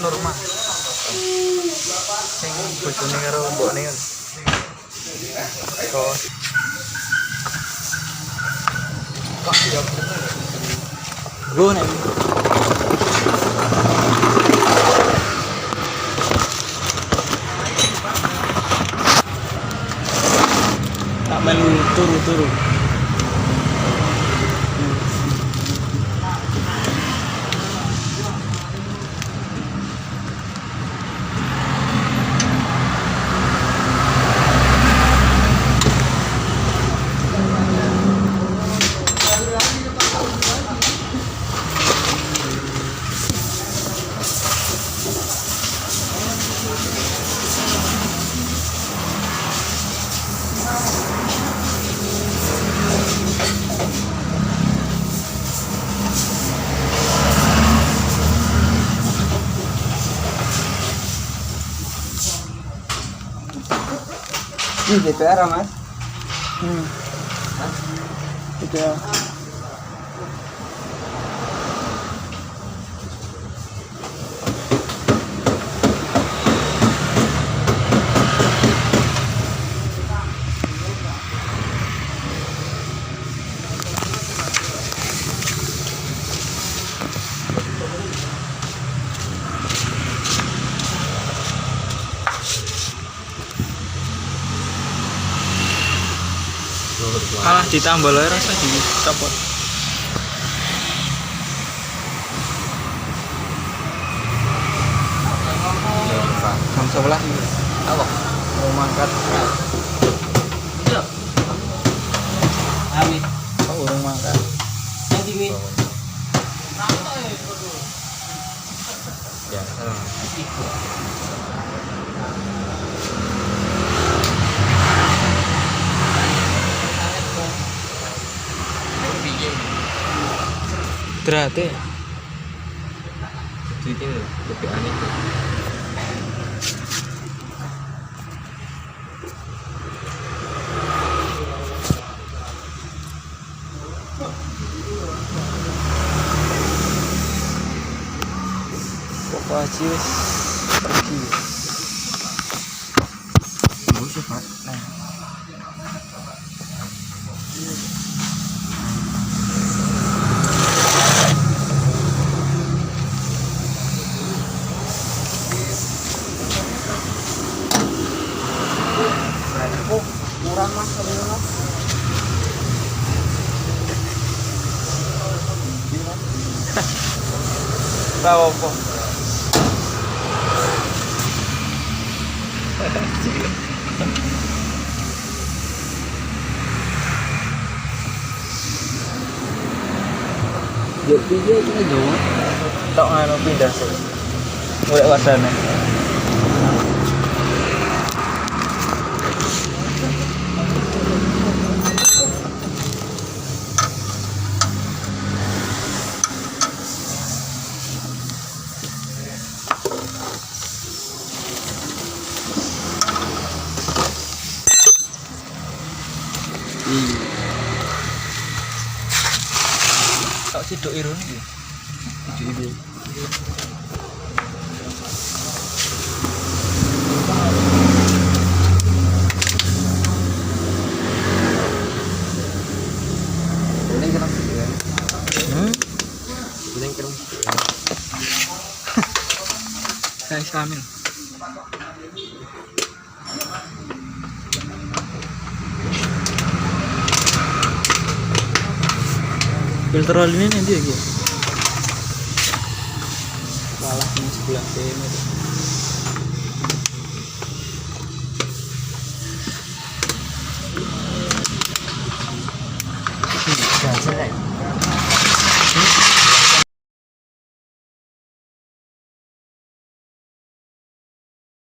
rumah. Sing bojone karo mbokne kan. Kok yo. Go nek. Tak melu turu-turu. Ini DPR mas? DPR. Kalah ditambah loh rasa dicopot. Jam 11 apa? Mau mangkat. Iya. Amin. Kok urung mangkat? Nanti mi. Ya. Terate. Jadi lebih aneh. Pokoknya pergi. Buset, Pak. Nah. Kurang mas, mas. Tahu apa? Yo piye iki lho. Tok ngono pindah sih. Golek wadane. Tok siduk irun iki. Siduk iki. Ini kerang ya. Ini kerang. Saya Kamil. Filter oli ini nanti ya, malah ini sebelah sini. Jangan